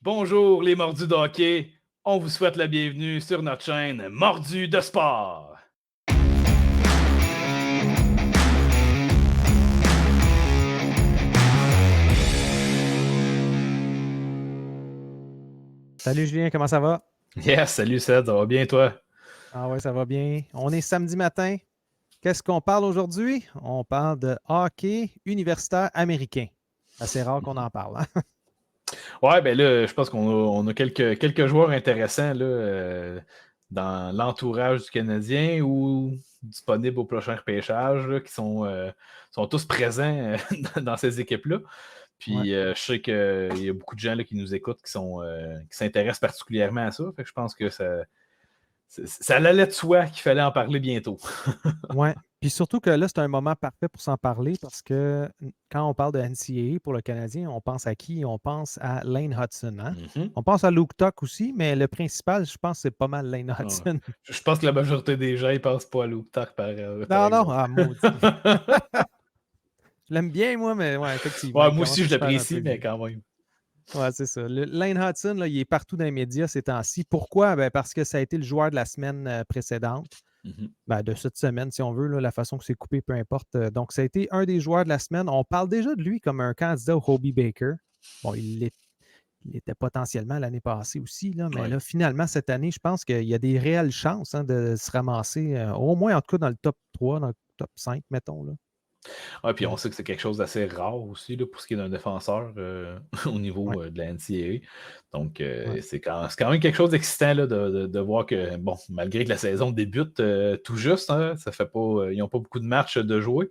Bonjour les mordus de hockey, on vous souhaite la bienvenue sur notre chaîne Mordus de sport. Salut Julien, comment ça va? Yes, salut Seth, ça va bien toi? Ah ouais, ça va bien. On est samedi matin. Qu'est-ce qu'on parle aujourd'hui? On parle de hockey universitaire américain. C'est rare qu'on en parle. Hein? Ouais, ben là, je pense qu'on a quelques joueurs intéressants là, dans l'entourage du Canadien ou disponibles au prochain repêchage là, qui sont tous présents dans ces équipes-là. Ouais. Puis je sais qu'il y a beaucoup de gens là, qui nous écoutent qui s'intéressent particulièrement à ça. Fait que je pense que ça allait de soi qu'il fallait en parler bientôt. Ouais. Puis surtout que là, c'est un moment parfait pour s'en parler parce que quand on parle de NCAA pour le Canadien, on pense à qui? On pense à Lane Hudson. Hein? Mhm. On pense à Luke Tuck aussi, mais le principal, je pense, c'est pas mal Lane Ouais. Hudson. Je pense que la majorité des gens, ils pensent pas à Luke Tuck, par Non, non, exemple. ah maudit. Je l'aime bien, moi, mais ouais, effectivement, Ouais, il moi commence aussi, à je se faire un peu l'apprécie, mais vieux. quand même. Ouais, c'est ça. Lane Hudson, là, il est partout dans les médias ces temps-ci. Pourquoi? Ben, parce que ça a été le joueur de la semaine précédente. Mhm. Ben, de cette semaine, si on veut, là, la façon que c'est coupé, peu importe. Donc, ça a été un des joueurs de la semaine. On parle déjà de lui comme un candidat au Hobie Baker. Bon, il était potentiellement l'année passée aussi, là, mais Ouais. là, finalement, cette année, je pense qu'il y a des réelles chances hein, de se ramasser, au moins en tout cas dans le top 3, dans le top 5, mettons. Là. Ouais, puis Ouais. on sait que c'est quelque chose d'assez rare aussi là, pour ce qui est d'un défenseur au Ouais. niveau de la NCAA. Donc, Ouais. c'est quand même quelque chose d'excitant là, de voir que, bon, malgré que la saison débute tout juste, hein, ça fait pas, ils n'ont pas beaucoup de matchs de jouer,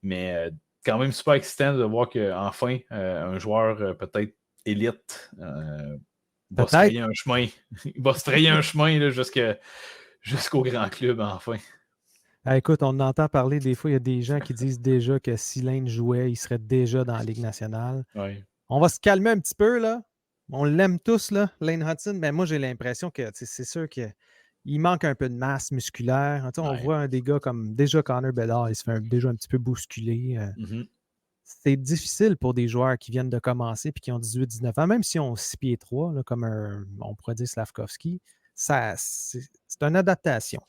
mais quand même super excitant de voir qu'enfin, un joueur peut-être élite va se Peut-être. frayer un chemin. Il va se frayer un chemin là, jusqu'au grand club, enfin. Ah, écoute, on entend parler des fois, il y a des gens qui disent déjà que si Lane jouait, il serait déjà dans la Ligue nationale. Ouais. On va se calmer un petit peu, là. On l'aime tous, là, Lane Hudson, mais moi, j'ai l'impression que c'est sûr qu'il manque un peu de masse musculaire. Tu sais, on Ouais. voit des gars comme déjà Connor Bedard, il se fait déjà un petit peu bousculer. Mhm. C'est difficile pour des joueurs qui viennent de commencer et qui ont 18-19 ans, même si on 6 pieds 3, là, comme on pourrait dire Slavkovski, c'est une adaptation.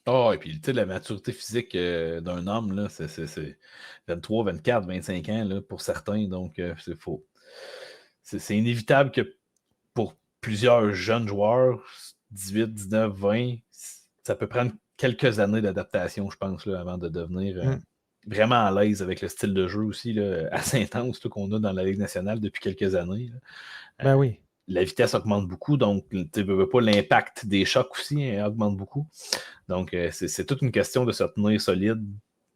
Ah, et puis, tu sais, la maturité physique d'un homme, là, c'est 23, 24, 25 ans là, pour certains. Donc, c'est faux. C'est inévitable que pour plusieurs jeunes joueurs, 18, 19, 20, ça peut prendre quelques années d'adaptation, je pense, là, avant de devenir Mm. vraiment à l'aise avec le style de jeu aussi là, assez intense là, qu'on a dans la Ligue nationale depuis quelques années. Là. Ben oui. La vitesse augmente beaucoup, donc tu veux pas l'impact des chocs aussi hein, augmente beaucoup. Donc, c'est toute une question de se tenir solide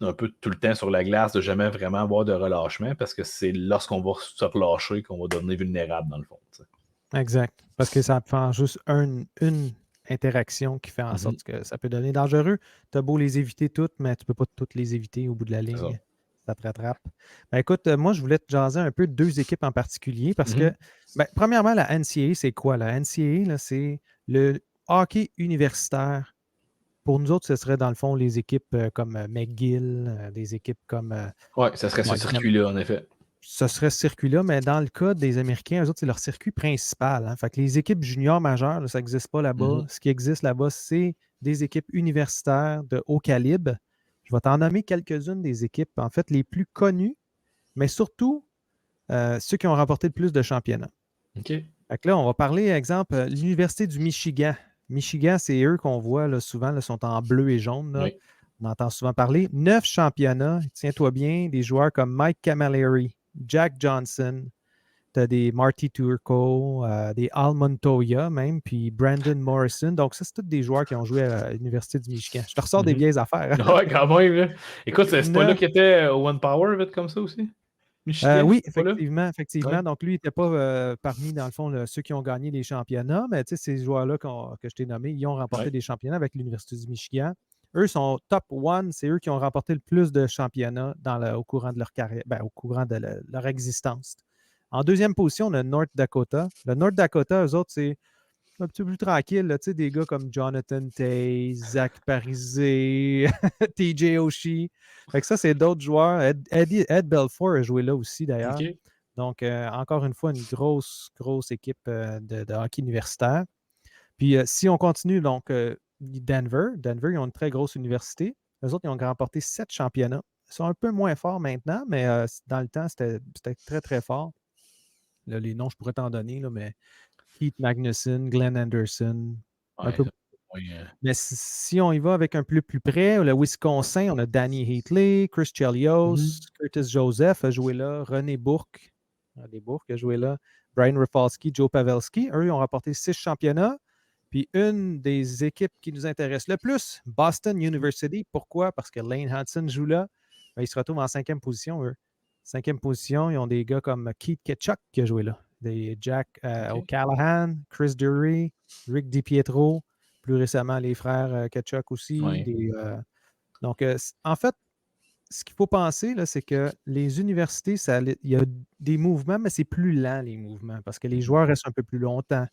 un peu tout le temps sur la glace, de jamais vraiment avoir de relâchement, parce que c'est lorsqu'on va se relâcher qu'on va devenir vulnérable, dans le fond. T'sais. Exact. Parce que ça prend juste une interaction qui fait en Mhm. sorte que ça peut devenir dangereux. Tu as beau les éviter toutes, mais tu ne peux pas toutes les éviter au bout de la C'est ça. ligne. Ça te rattrape. Ben, écoute, moi, je voulais te jaser un peu de deux équipes en particulier parce que, Mhm. ben, premièrement, la NCAA, c'est quoi? La NCAA, là, c'est le hockey universitaire. Pour nous autres, ce serait dans le fond les équipes comme McGill, des équipes comme. Ouais, ça serait Bon, ce évidemment, circuit-là, en effet. ce serait ce circuit-là, mais dans le cas des Américains, eux autres, c'est leur circuit principal. Hein. Fait que les équipes juniors majeures, là, ça n'existe pas là-bas. Mhm. Ce qui existe là-bas, c'est des équipes universitaires de haut calibre. Je vais t'en nommer quelques-unes des équipes, en fait, les plus connues, mais surtout ceux qui ont remporté le plus de championnats. OK. Fait que là, on va parler, exemple, l'Université du Michigan. Michigan, c'est eux qu'on voit là, souvent, là, sont en bleu et jaune. Là. Oui. On entend souvent parler. 9 championnats, tiens-toi bien, des joueurs comme Mike Camilleri, Jack Johnson, tu as des Marty Turco, des Al Montoya même, puis Brandon Morrison. Donc, ça, c'est tous des joueurs qui ont joué à l'Université du Michigan. Je te ressors des Mhm. vieilles affaires. Hein? Ouais, quand même. Là. Écoute, c'est pas là 9. qu'il était au One Power, vite comme ça aussi? Michigan, Oui, c'était pas là? effectivement. Ouais. Donc, lui, il n'était pas parmi, dans le fond, ceux qui ont gagné les championnats, mais tu sais, ces joueurs-là que je t'ai nommés, ils ont remporté Ouais. des championnats avec l'Université du Michigan. Eux sont top one, c'est eux qui ont remporté le plus de championnats au courant de leur carrière, au courant de leur existence. En deuxième position, on a North Dakota. Le North Dakota, eux autres, c'est un petit peu plus tranquille, là, des gars comme Jonathan Taze, Zach Parisé, TJ Oshie. Fait que ça, c'est d'autres joueurs. Ed Belfour a joué là aussi, d'ailleurs. OK. Donc, encore une fois, une grosse équipe de hockey universitaire. Puis, si on continue, donc, Denver, ils ont une très grosse université. Eux autres, ils ont remporté 7 championnats. Ils sont un peu moins forts maintenant, mais dans le temps, c'était très, très fort. Là, les noms, je pourrais t'en donner, là, mais Keith Magnuson, Glenn Anderson, un Ouais, peu. oui, Mais si on y va avec un peu plus près, le Wisconsin, on a Danny Heatley, Chris Chelios, Curtis Joseph a joué là, René Bourque a joué là, Brian Rafalski, Joe Pavelski. Eux, ils ont remporté 6 championnats. Puis une des équipes qui nous intéresse le plus, Boston University. Pourquoi? Parce que Lane Hudson joue là. Ben, ils se retrouvent en 5e position, eux. 5e position, ils ont des gars comme Keith Ketchuk qui a joué là. Des Jack O'Callahan, Chris Drury, Rick DiPietro. Plus récemment, les frères Ketchuk aussi. ouais. Donc, en fait, ce qu'il faut penser, là, c'est que les universités, il y a des mouvements, mais c'est plus lent, les mouvements, parce que les joueurs restent un peu plus longtemps.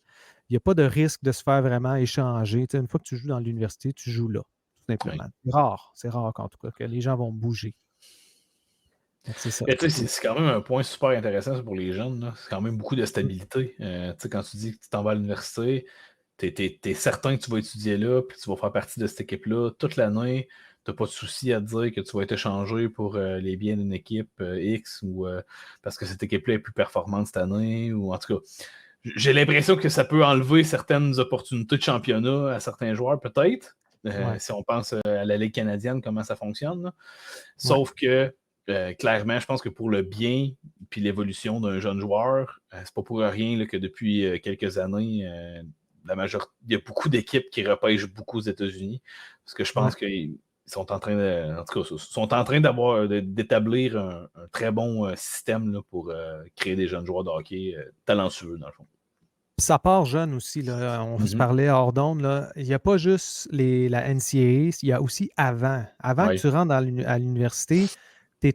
Il n'y a pas de risque de se faire vraiment échanger. Tu sais, une fois que tu joues dans l'université, tu joues là, tout simplement. C'est rare en tout cas, que les gens vont bouger. Donc, c'est ça. Mais tu sais, c'est quand même un point super intéressant pour les jeunes, là. C'est quand même beaucoup de stabilité. Tu sais, quand tu dis que tu t'en vas à l'université, t'es certain que tu vas étudier là, puis tu vas faire partie de cette équipe-là toute l'année. Tu n'as pas de souci à te dire que tu vas être échangé pour les biens d'une équipe X ou parce que cette équipe-là est plus performante cette année. Ou en tout cas, j'ai l'impression que ça peut enlever certaines opportunités de championnat à certains joueurs, peut-être. Si on pense à la Ligue canadienne, comment ça fonctionne. Là. Sauf que clairement, je pense que pour le bien puis l'évolution d'un jeune joueur, c'est pas pour rien là, que depuis quelques années, il y a beaucoup d'équipes qui repêchent beaucoup aux États-Unis. Parce que je pense qu'ils sont en train d'établir un très bon système là, pour créer des jeunes joueurs de hockey talentueux, dans le fond. Ça part jeune aussi. Là. On se parlait hors d'onde. Là. Il n'y a pas juste la NCAA, il y a aussi avant. Avant que tu rentres à l'université,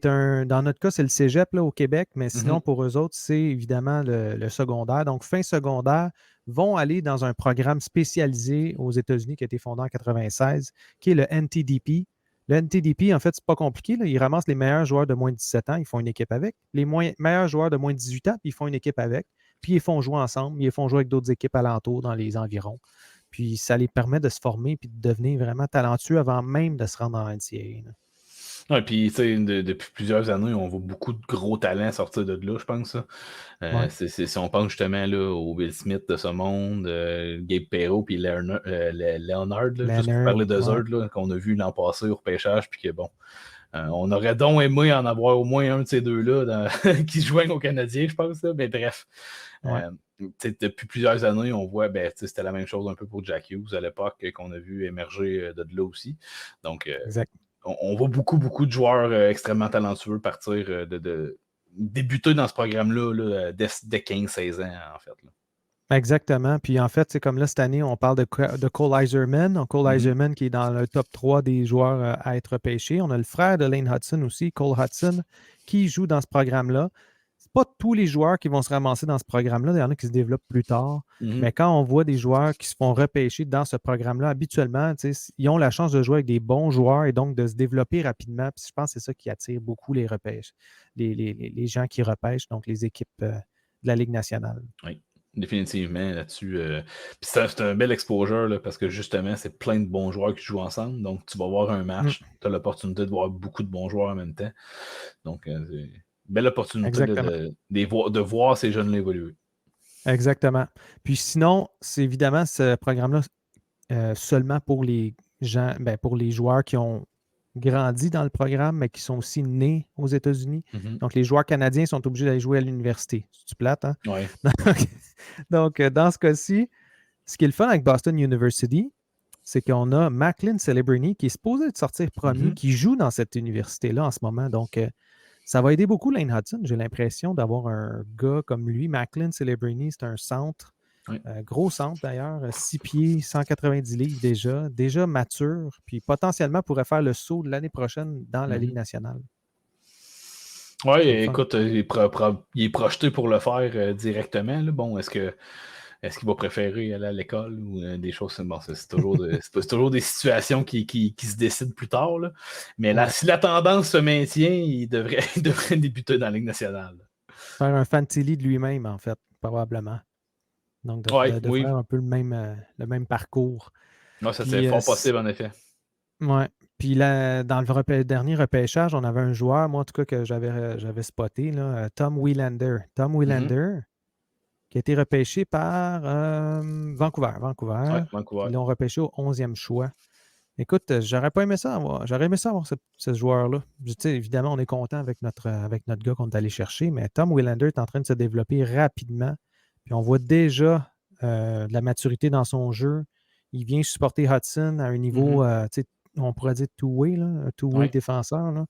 dans notre cas, c'est le cégep là, au Québec, mais sinon, pour eux autres, c'est évidemment le secondaire. Donc, fin secondaire, vont aller dans un programme spécialisé aux États-Unis qui a été fondé en 1996, qui est le NTDP. Le NTDP, en fait, c'est pas compliqué. Là. Ils ramassent les meilleurs joueurs de moins de 17 ans, ils font une équipe avec. Les meilleurs joueurs de moins de 18 ans, puis ils font une équipe avec. Puis ils font jouer ensemble, ils font jouer avec d'autres équipes alentours dans les environs. Puis ça les permet de se former puis de devenir vraiment talentueux avant même de se rendre en NCAA. Oui, puis tu sais, depuis plusieurs années, on voit beaucoup de gros talents sortir de là, je pense. Si on pense justement là, au Will Smith de ce monde, Gabe Perreault, puis Leonard, là, juste pour parler d'eux autres, qu'on a vu l'an passé au repêchage, puis que bon, on aurait donc aimé en avoir au moins un de ces deux-là qui se joignent aux Canadiens, je pense. Là. Mais bref, depuis plusieurs années, on voit, c'était la même chose un peu pour Jack Hughes à l'époque qu'on a vu émerger de là aussi. Donc, on voit beaucoup de joueurs extrêmement talentueux partir de débuter dans ce programme-là là, dès 15-16 ans, en fait. Là. Exactement. Puis en fait, c'est comme là, cette année, on parle de Cole Iserman. Donc, Cole Iserman qui est dans le top 3 des joueurs à être pêchés. On a le frère de Lane Hudson aussi, Cole Hudson, qui joue dans ce programme-là. C'est pas tous les joueurs qui vont se ramasser dans ce programme-là. Il y en a qui se développent plus tard. Mais quand on voit des joueurs qui se font repêcher dans ce programme-là, habituellement, ils ont la chance de jouer avec des bons joueurs et donc de se développer rapidement. Puis je pense que c'est ça qui attire beaucoup les repêches, les gens qui repêchent, donc les équipes de la Ligue nationale. Oui. Définitivement là-dessus. Puis c'est un bel exposure là, parce que justement, c'est plein de bons joueurs qui jouent ensemble. Donc, tu vas voir un match, tu as l'opportunité de voir beaucoup de bons joueurs en même temps. Donc, c'est une belle opportunité de voir ces jeunes-là évoluer. Exactement. Puis sinon, c'est évidemment ce programme-là seulement pour les gens, pour les joueurs qui ont grandi dans le programme, mais qui sont aussi nés aux États-Unis. Donc, les joueurs canadiens sont obligés d'aller jouer à l'université. C'est-tu plate, hein? Oui. Donc, dans ce cas-ci, ce qui est le fun avec Boston University, c'est qu'on a Macklin Celebrini qui est supposé de sortir premier, qui joue dans cette université-là en ce moment. Donc, ça va aider beaucoup Lane Hudson. J'ai l'impression d'avoir un gars comme lui. Macklin Celebrini, c'est un centre. Gros centre d'ailleurs, 6 pieds, 190 livres déjà mature, puis potentiellement pourrait faire le saut de l'année prochaine dans la Ligue nationale. Oui, écoute, il est projeté pour le faire directement. Là. Bon, est-ce qu'il va préférer aller à l'école ou des choses? Bon, c'est toujours des situations qui se décident plus tard. Là. Mais là, si la tendance se maintient, il devrait débuter dans la Ligue nationale. Faire un Fantilli de lui-même, en fait, probablement. Donc, Ouais, de oui. faire un peu le même parcours. Non, ça c'est Puis, fort possible, en effet. ouais. Puis là, dans le dernier repêchage, on avait un joueur, moi en tout cas, que j'avais spoté, là, Tom Wielander. Tom Mhm. Wielander, qui a été repêché par Vancouver. Ouais, Puis Vancouver. ils l'ont repêché au 11e choix. Écoute, j'aurais pas aimé ça avoir. J'aurais aimé ça avoir ce joueur-là. Tu sais, évidemment, on est content avec notre gars qu'on est allé chercher, mais Tom Wielander est en train de se développer rapidement. Puis on voit déjà de la maturité dans son jeu. Il vient supporter Hudson à un niveau, Mhm. tu sais, on pourrait dire two-way, là, un two-way Ouais. défenseur. Là.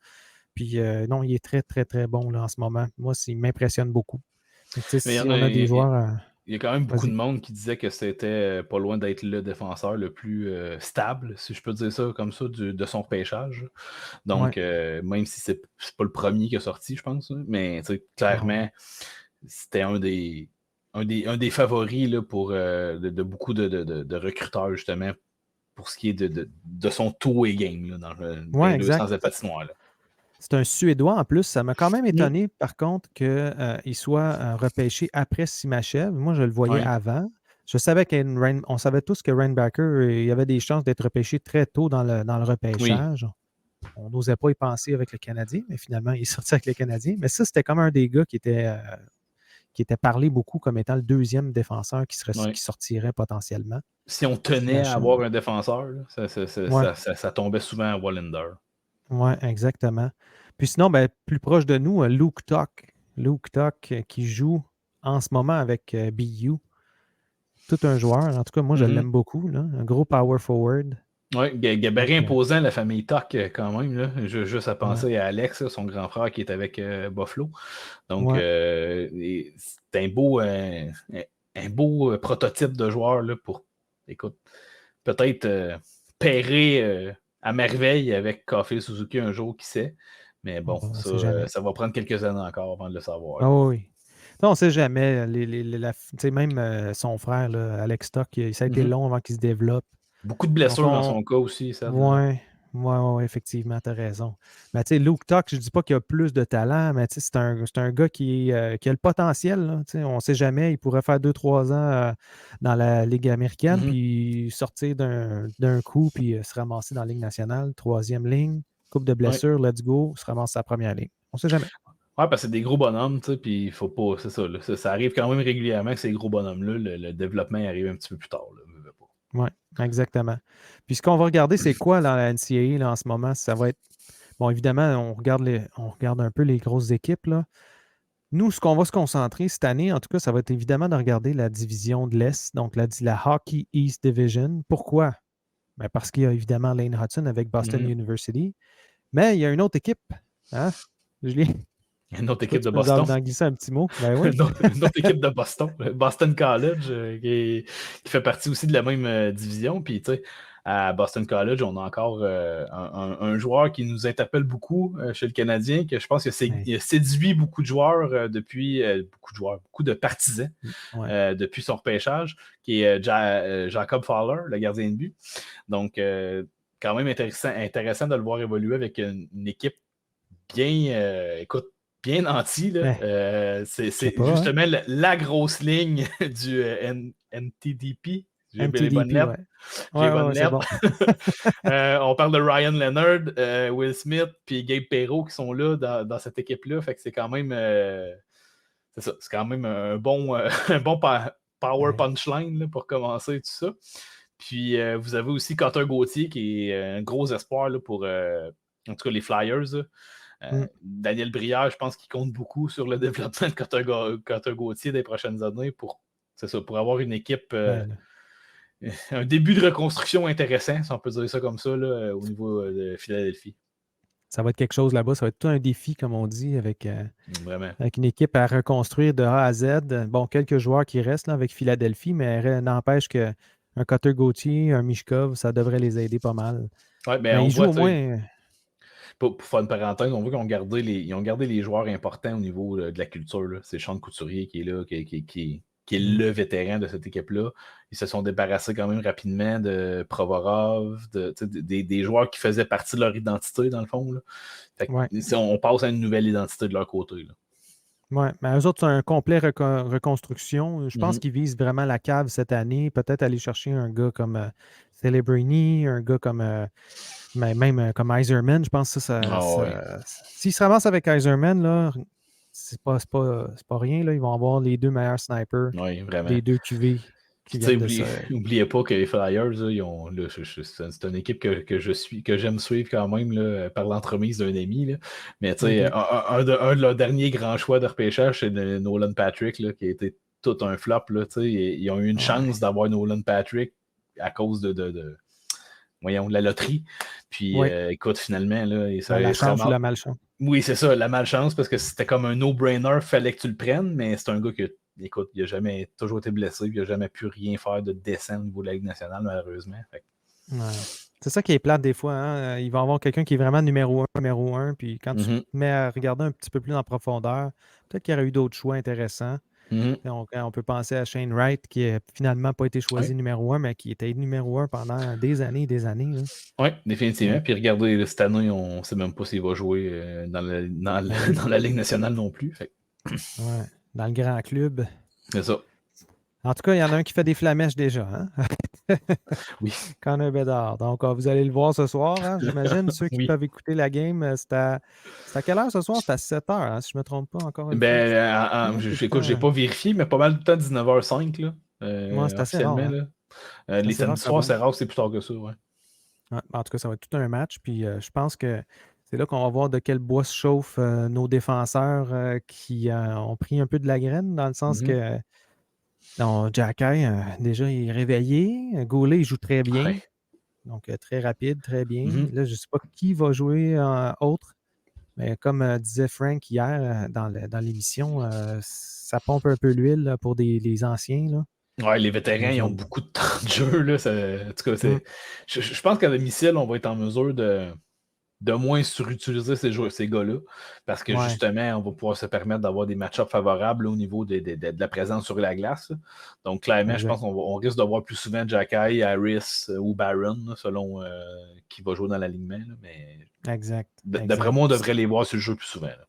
Puis non, il est très, très, très bon là, en ce moment. Moi, il m'impressionne beaucoup. Fait que, tu sais, Mais il y si en a, on a des joueurs. il y a quand même beaucoup Vas-y. de monde qui disait que c'était pas loin d'être le défenseur le plus stable, si je peux dire ça comme ça, de son repêchage. Ouais. Donc, même si c'est pas le premier qui est sorti, je pense, hein, mais tu sais, Non. clairement, c'était un des favoris là, pour de beaucoup de recruteurs, justement, pour ce qui est de son two-way game là, dans Ouais, les deux sens de exact. patinoire. Là. C'est un Suédois en plus. Ça m'a quand même Mm. étonné, par contre, qu'il soit repêché après Simachev. Moi, je le voyais Ouais. avant. Je savais on savait tous que Rainbacker, il y avait des chances d'être repêché très tôt dans le Oui. repêchage. On n'osait pas y penser avec le Canadien, mais finalement, il est sorti avec le Canadien. Mais ça, c'était comme un des gars qui était parlé beaucoup comme étant le deuxième défenseur Ouais. qui sortirait potentiellement. Si on tenait à Simachev. avoir un défenseur, là, Ouais, ça tombait souvent à Wallander. ouais, exactement. Puis sinon, ben, plus proche de nous, Luke Tuck. Luke Tuck qui joue en ce moment avec BU. Tout un joueur. En tout cas, moi, je Mhm. l'aime beaucoup. Là. Un gros power forward. Oui, Donc, gabarit imposant, la famille Toc, quand même. Là. Juste à ouais, penser à Alex, là, son grand frère qui est avec Buffalo. Donc, ouais. c'est un beau prototype de joueur là, pour, écoute, peut-être pairer à merveille avec Kafei Suzuki un jour, qui sait. Mais bon, On ne sait jamais. ça va prendre quelques années encore avant de le savoir. Ah Là. oui, oui. Non, on ne sait jamais. Tu sais, même son frère, là, Alex Tuck, ça a été Mhm. long avant qu'il se développe. Beaucoup de Donc, blessures dans son cas aussi, ça. Là. ouais, ouais, effectivement, tu as raison. Mais tu sais, Luke Tuck, je ne dis pas qu'il a plus de talent, mais tu sais, c'est un gars qui a le potentiel. Là, tu sais, on ne sait jamais, il pourrait faire 2-3 ans dans la Ligue américaine, Mhm. puis sortir d'un coup, puis se ramasser dans la Ligue nationale, troisième ligne, coupe de Ouais. blessures, let's go, se ramasse sa première ligne. On ne sait jamais. Ouais, parce que c'est des gros bonhommes, tu sais, puis il faut pas. C'est ça, là, ça arrive quand même régulièrement que ces gros bonhommes-là, le développement arrive un petit peu plus tard. Là, veux pas. Oui, exactement. Puis ce qu'on va regarder, c'est quoi dans la NCAA là, en ce moment? Ça va être. Bon, évidemment, on regarde un peu les grosses équipes. Là. Nous, ce qu'on va se concentrer cette année, en tout cas, ça va être évidemment de regarder la division de l'Est, donc la Hockey East Division. Pourquoi? Ben, parce qu'il y a évidemment Lane Hudson avec Boston Mhm. University. Mais il y a une autre équipe. Hein? Julien, Une autre est-ce que équipe tu de peux nous Boston. en glisser un petit mot? Ben oui. Une autre équipe de Boston. Boston College, qui fait partie aussi de la même division. Puis, tu sais, à Boston College, on a encore un joueur qui nous interpelle beaucoup chez le Canadien, que je pense Ouais. qu'il a séduit beaucoup de joueurs depuis, beaucoup de partisans Ouais. depuis son repêchage, qui est Jacob Fowler, le gardien de but. Donc, quand même intéressant de le voir évoluer avec une équipe bien, écoute, bien nantie. Là. Ben, je sais C'est pas, hein? justement la grosse ligne du NTDP. J'ai les bonnes NTDP, lettres. ouais. J'ai les Ouais, bonnes c'est lettres. bon. On parle de Ryan Leonard, Will Smith, puis Gabe Perreault qui sont là dans cette équipe-là. Fait que c'est quand même, c'est ça, c'est quand même un bon, un bon power Ouais. punchline là, pour commencer tout ça. Puis vous avez aussi Cotter Gauthier qui est un gros espoir là, pour, en tout cas, les Flyers. Là. Mm. Daniel Brière, je pense qu'il compte beaucoup sur le développement de Cotter Gauthier des prochaines années c'est ça, pour avoir une équipe, Ben, là, un début de reconstruction intéressant, si on peut dire ça comme ça, là, au niveau de Philadelphie. ça va être quelque chose là-bas. Ça va être tout un défi, comme on dit, Vraiment. avec une équipe à reconstruire de A à Z. Bon, quelques joueurs qui restent là, avec Philadelphie, mais n'empêche qu'un Cotter Gauthier, un Mishkov, ça devrait les aider pas mal. Ouais, ben Mais on ils jouent voit, au moins. pour faire une parenthèse, on voit ils ont gardé les joueurs importants au niveau de la culture. Là. C'est Sean Couturier qui est là, qui est Mm. le vétéran de cette équipe-là. Ils se sont débarrassés quand même rapidement de Provorov, des joueurs qui faisaient partie de leur identité, dans le fond. Là. Fait Ouais. que, on passe à une nouvelle identité de leur côté. Là. Ouais, mais eux autres, c'est un complet reconstruction. Je pense Mhm. qu'ils visent vraiment la cave cette année. Peut-être aller chercher un gars comme Celebrini, un gars comme même comme Iserman. Je pense que Ah ouais. s'ils se ramassent avec Iserman, là, c'est pas rien. Là. Ils vont avoir les deux meilleurs snipers Oui, vraiment. des deux QV Puis, qui tu sais, viennent de ça. oubliez pas que les Flyers, là, ils ont, là, c'est une équipe que j'aime suivre quand même là, par l'entremise d'un ami. Là. Mais tu sais, OK. un de leurs derniers grands choix de repêchage, c'est Nolan Patrick, là, qui a été tout un flop. Là, tu sais. Ils ont eu une Ouais. chance d'avoir Nolan Patrick à cause voyons, de la loterie. Puis, Oui. écoute, finalement, là, La il serait chance ou mort. la malchance. Oui, c'est ça, la malchance, parce que c'était comme un no-brainer, fallait que tu le prennes, mais c'est un gars qui, écoute, il a jamais toujours été blessé, puis il a jamais pu rien faire de décent au niveau de la Ligue nationale, malheureusement. Fait Ouais. C'est ça qui est plate des fois. Hein. Il va y avoir quelqu'un qui est vraiment numéro un, puis quand tu te Mhm, mets à regarder un petit peu plus en profondeur, peut-être qu'il y aurait eu d'autres choix intéressants. mhm. Et on peut penser à Shane Wright, qui n'a finalement pas été Ouais, choisi numéro un, mais qui était numéro un pendant des années et des années. Là. ouais, définitivement. Mais, Puis regardez, là, cette année, on ne sait même pas s'il va jouer ben, dans la Ligue nationale non plus. Fait ouais, dans le grand club. c'est ça. En tout cas, il y en a un qui fait des flamèches déjà. Hein? Oui, Connor Bedard. Donc, vous allez le voir ce soir, hein, j'imagine. Ceux qui oui. peuvent écouter la game, c'est à quelle heure ce soir? C'est à 7 heures, hein, si je ne me trompe pas, encore une fois. Ben, C'est le écoute, j'ai temps. pas vérifié, mais pas mal de temps, 19h05, là, Moi, c'est assez rare. officiellement. Hein. Là. C'est Les assez rare samedis que ça soirs, c'est bouge. rare, c'est plus tard que ça, ouais. Ouais, en tout cas, ça va être tout un match. Puis je pense que c'est là qu'on va voir de quel bois se chauffent nos défenseurs qui ont pris un peu de la graine, dans le sens Mhm. que Jacky, déjà, il est réveillé. Goulet, il joue très bien. Ouais. Donc, très rapide, très bien. Mhm. Là, je ne sais pas qui va jouer autre, mais comme disait Frank hier dans l'émission, ça pompe un peu l'huile là, pour les anciens. Là. Ouais, les vétérans, ils ont beaucoup de temps de jeu. Là, en tout cas, Mm. je pense qu'à domicile, on va être en mesure de moins surutiliser ces gars-là. Parce que Ouais, justement, on va pouvoir se permettre d'avoir des match-ups favorables là, au niveau de la présence sur la glace. Là. Donc, clairement, je pense exact. qu'on risque de voir plus souvent Jacky, Harris ou Barron, là, selon qui va jouer dans l'alignement. Là. Mais Exact. d'après Exact. moi, on Puis devrait les voir sur le jeu plus souvent. Là.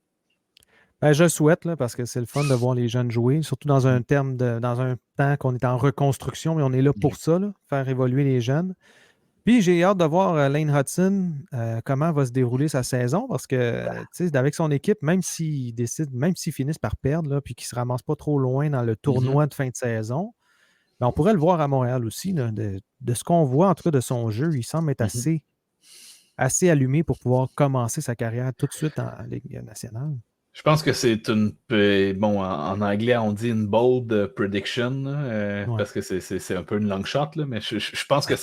ben, je le souhaite là, parce que c'est le fun de voir les jeunes jouer, surtout dans un dans un temps qu'on est en reconstruction, mais on est là pour ça, là, faire évoluer les jeunes. Puis j'ai hâte de voir Lane Hudson, comment va se dérouler sa saison, parce que avec son équipe, même s'ils finissent par perdre, là, puis qu'ils ne se ramassent pas trop loin dans le Mhm. tournoi de fin de saison, ben, on pourrait le voir à Montréal aussi. Là, de ce qu'on voit, en tout cas, de son jeu, il semble être Mhm. assez allumé pour pouvoir commencer sa carrière tout de suite en Ligue nationale. Je pense que c'est bon, en anglais, on dit une bold prediction, là, Ouais. parce que c'est un peu une long shot, là, mais je pense que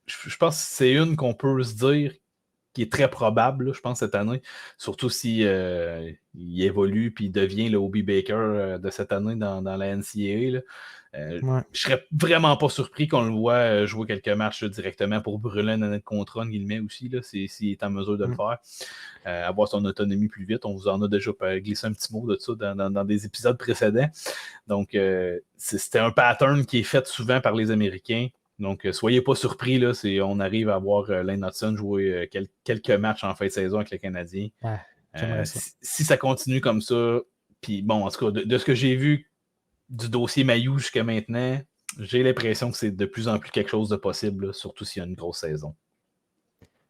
je pense que c'est une qu'on peut se dire qui est très probable, là, je pense, cette année. Surtout si il évolue puis il devient le Obi Baker de cette année dans la NCAA. Là. Ouais. Je serais vraiment pas surpris qu'on le voit jouer quelques matchs là, directement pour brûler une année de contrat, en guillemets, aussi, là, s'il est en mesure de le Mm. faire. Avoir son autonomie plus vite. On vous en a déjà glissé un petit mot de ça dans des épisodes précédents. Donc, c'était un pattern qui est fait souvent par les Américains. Donc, soyez pas surpris, là, on arrive à voir Lane Hudson jouer quelques matchs en fin de saison avec les Canadiens. Ouais. J'aimerais ça. Si ça continue comme ça, puis bon, en tout cas, de ce que j'ai vu du dossier Mailloux jusqu'à maintenant, j'ai l'impression que c'est de plus en plus quelque chose de possible, là, surtout s'il y a une grosse saison.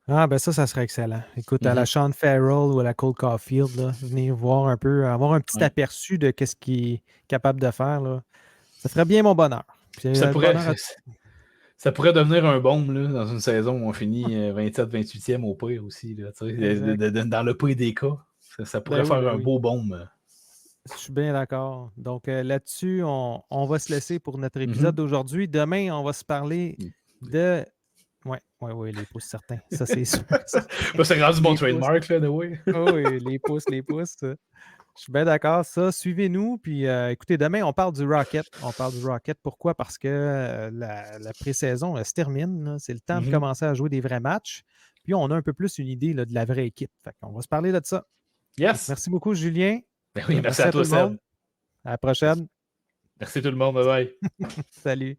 Ah, ben ça serait excellent. Écoute, à la Mhm. Sean Farrell ou à la Cole Caulfield, là, venir voir un peu, avoir un petit Ouais. aperçu de ce qu'il est capable de faire, là, ça ferait bien mon bonheur. Puis, Ça le pourrait, bonheur à... Ça pourrait devenir un bombe là, dans une saison où on finit 27-28e au pire aussi. Là, Exact. dans le pire des cas, ça pourrait faire Ben un oui. beau bombe. Je suis bien d'accord. Donc là-dessus, on va se laisser pour notre épisode Mhm. d'aujourd'hui. Demain, on va se parler de. Oui, les pouces certains. Ça, c'est sûr. Certain. Bah, c'est rendu mon Les pouces. trademark, là, oui. Oh, oui, les pouces, les pouces. Je suis bien d'accord. Ça, suivez-nous. Puis écoutez, demain, on parle du Rocket. On parle du Rocket. Pourquoi? Parce que la pré-saison se termine. Là. C'est le temps de Mhm. commencer à jouer des vrais matchs. Puis on a un peu plus une idée là, de la vraie équipe. Fait qu'on va se parler de ça. Yes! Merci beaucoup, Julien. Ben oui, merci Merci à à tout toi, le Seb. monde. À la Merci, prochaine. merci tout le monde. Bye bye. Salut.